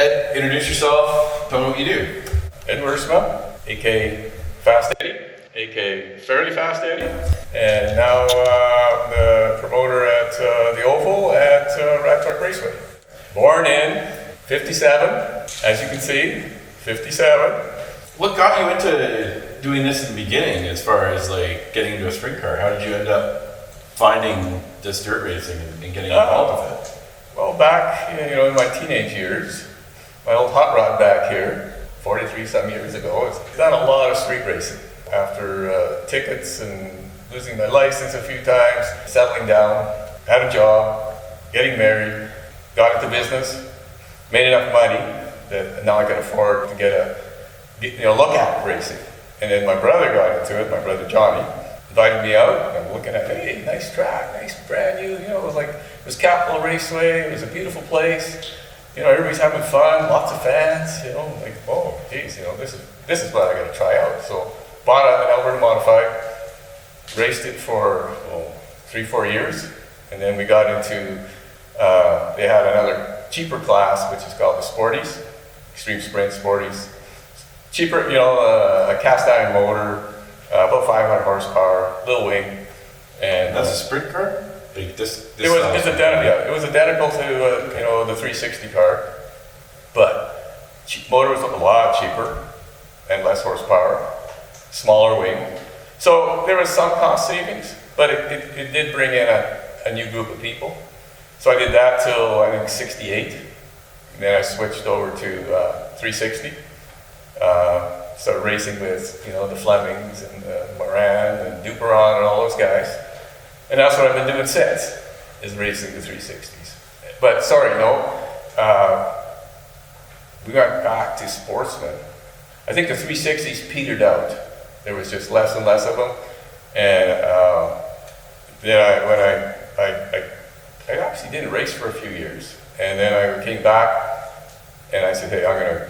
Ed, introduce yourself, tell me what you do. Ed Wiersma, aka Fast Eddie, aka Fairly Fast Eddie, and now the promoter at the Oval at Rad Torque Raceway. Born in 57, as you can see, 57. What got you into doing this in the beginning as far as like getting into a sprint car? How did you end up finding this dirt racing and getting involved with it? Well, back in my teenage years, my old hot rod back here, 43 some years ago, I've done a lot of street racing. After tickets and losing my license a few times, settling down, had a job, getting married, got into business, made enough money that now I can afford to get look at racing. And then my brother got into it, my brother Johnny, invited me out, and I'm looking at, hey, nice track, nice brand new, it was Capital Raceway, it was a beautiful place, everybody's having fun, lots of fans, like, oh, geez, this is what I gotta try out. So bought an Alberta Modified, raced it for 3-4 years, and then we got into, they had another cheaper class, which is called the Sporties, Extreme Sprint Sporties. Cheaper, a cast iron motor, about 500 horsepower, little wing, and that's a sprint car. It was identical to the 360 car, but motor was a lot cheaper and less horsepower, smaller wing. So there was some cost savings, but it did bring in a new group of people. So I did that till I think 68, and then I switched over to 360. Started racing with the Flemings and Moran and Duperon and all those guys, and that's what I've been doing since, is racing the 360s. But we got back to sportsmen. I think the 360s petered out. There was just less and less of them, and then I actually didn't race for a few years, and then I came back. And I said, hey, I'm gonna,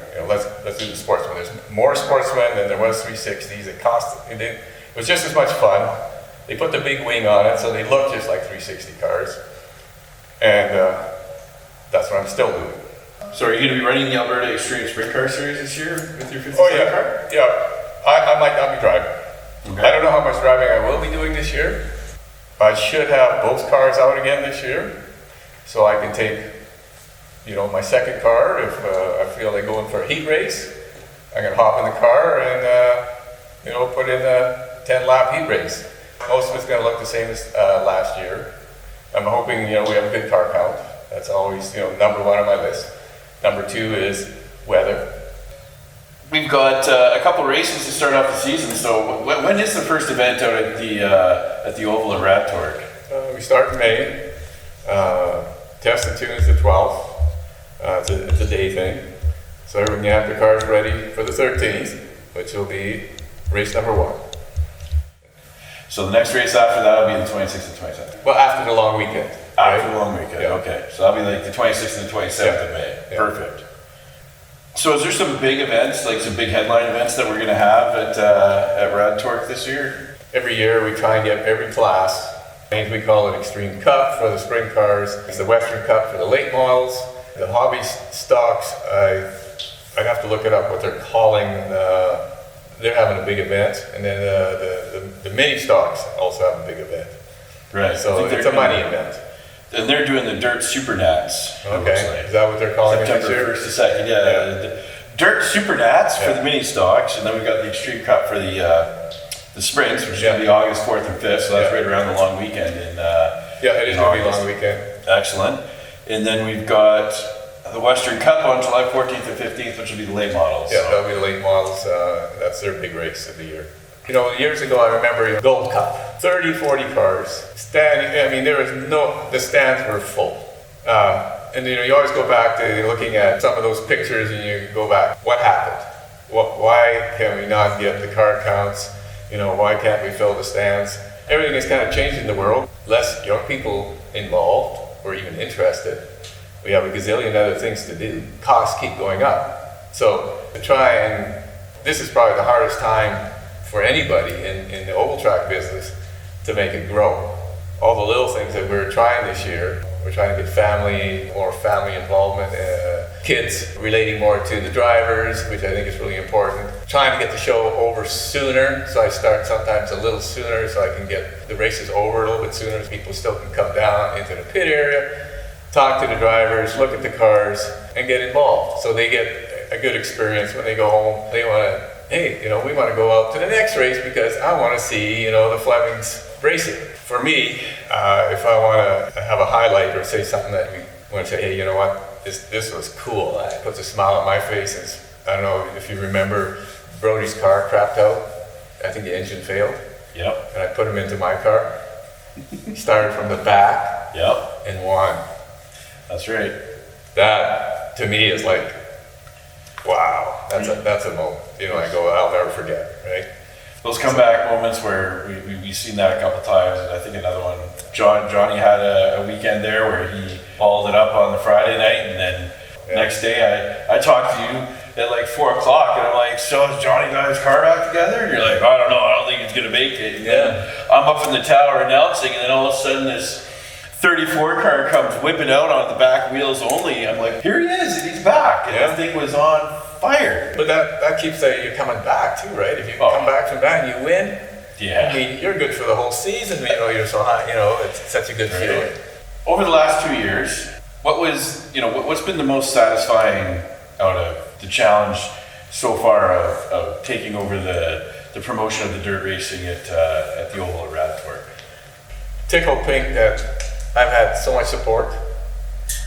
let's do the sportsman. There's more sportsmen than there was 360s. It was just as much fun. They put the big wing on it, so they look just like 360 cars. And that's what I'm still doing. So are you gonna be running the Alberta Extreme Sprint Car Series this year with your 57 car? Yeah. I might not be driving. Okay. I don't know how much driving I will be doing this year. I should have both cars out again this year, so I can take my second car, if I feel like going for a heat race, I'm going to hop in the car and, put in a 10-lap heat race. Most of it's going to look the same as last year. I'm hoping, we have a good car count. That's always, number one on my list. Number two is weather. We've got a couple races to start off the season, so when is the first event out at the Oval at Rad Torque? We start in May. Test and tune is the 12th. It's a day thing. So everyone, you have the cars ready for the 13th, which will be race number 1. So the next race after that will be the 26th and 27th? Well, after the long weekend. After the long weekend, yeah. Okay. So that'll be like the 26th and 27th of May. Yeah. Perfect. So is there some big events, like some big headline events that we're going to have at Rad Torque this year? Every year we try and get every class. We call it Extreme Cup for the sprint cars. It's the Western Cup for the late models. The hobby stocks, I'd have to look it up what they're calling. They're having a big event, and then the mini stocks also have a big event. Right. So it's a money event. And they're doing the Dirt Super Nats. Okay. Is that what they're calling it this September year? 1st to 2nd, yeah. The Dirt Super Nats for the mini stocks, and then we've got the Extreme Cup for the sprints, which is going to be August 4th and 5th, so that's right around the long weekend. It is going to be a long weekend. Excellent. And then we've got the Western Cup on July 14th and 15th, which will be the late models. Yeah, that'll be the late models. That's their big race of the year. Years ago, I remember Gold Cup, 30, 40 cars. The stands were full. And you always go back to looking at some of those pictures and you go back, what happened? Why can we not get the car counts? Why can't we fill the stands? Everything has kind of changed in the world. Less young people involved or even interested. We have a gazillion other things to do. Costs keep going up. So this is probably the hardest time for anybody in the oval track business to make it grow. All the little things that we're trying this year, we're trying to get more family involvement, kids relating more to the drivers, which I think is really important. Trying to get the show over sooner, so I start sometimes a little sooner so I can get the races over a little bit sooner so people still can come down into the pit area, talk to the drivers, look at the cars, and get involved. So they get a good experience when they go home. They want to, hey, we want to go out to the next race because I want to see, the Flemings racing. For me, if I want to have a highlight or say something that we want to say, hey, you know what? This was cool. It puts a smile on my face. I don't know if you remember, Brody's car crapped out. I think the engine failed. Yep. And I put him into my car. He started from the back. Yep. And won. That's right. That to me is like, wow. That's a moment. I'll never forget. Right. Those comeback moments where we've seen that a couple of times, and I think another one, Johnny had a weekend there where he balled it up on the Friday night, and then next day I talked to you at like 4 o'clock, and I'm like, so has Johnny got his car back together? And you're like, I don't know, I don't think he's gonna make it. And then I'm up in the tower announcing, and then all of a sudden this 34 car comes whipping out on the back wheels only. I'm like, here he is, and he's back, and that thing was on fire. But that keeps you coming back too, right? If you come back from that and you win, I mean, you're good for the whole season. You're so high. It's such a good feeling. Over the last 2 years, what's been the most satisfying out of the challenge so far of taking over the promotion of the dirt racing at the Oval at Rad Torque? Tickled pink that I've had so much support.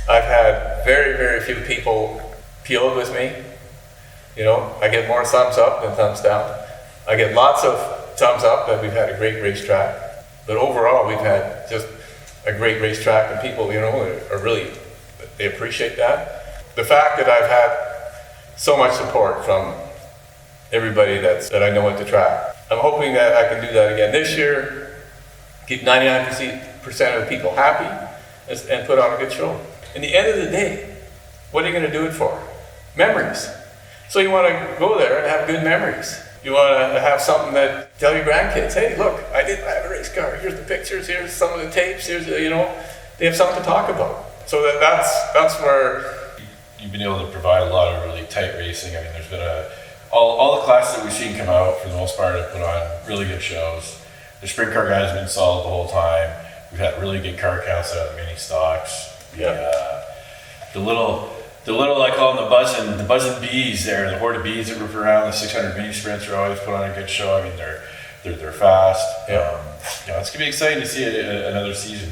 I've had very, very few people peeled with me. I get more thumbs up than thumbs down. I get lots of thumbs up that we've had a great racetrack. But overall, we've had just a great racetrack, and people, are really, they appreciate that. The fact that I've had so much support from everybody that I know at the track. I'm hoping that I can do that again this year, keep 99% of the people happy, and put on a good show. In the end of the day, what are you going to do it for? Memories. So you want to go there and have good memories. You want to have something that tell your grandkids, hey, look, I have a race car. Here's the pictures. Here's some of the tapes. Here's they have something to talk about. So that's where you've been able to provide a lot of really tight racing. I mean, there's been all the classes that we've seen come out for the most part have put on really good shows. The sprint car guys have been solid the whole time. We've had really good car counts out of the mini stocks. The little I call them the buzzing bees there, the horde of bees that rip around the 600 mini sprints are always put on a good show. I mean, they're fast. It's gonna be exciting to see another season.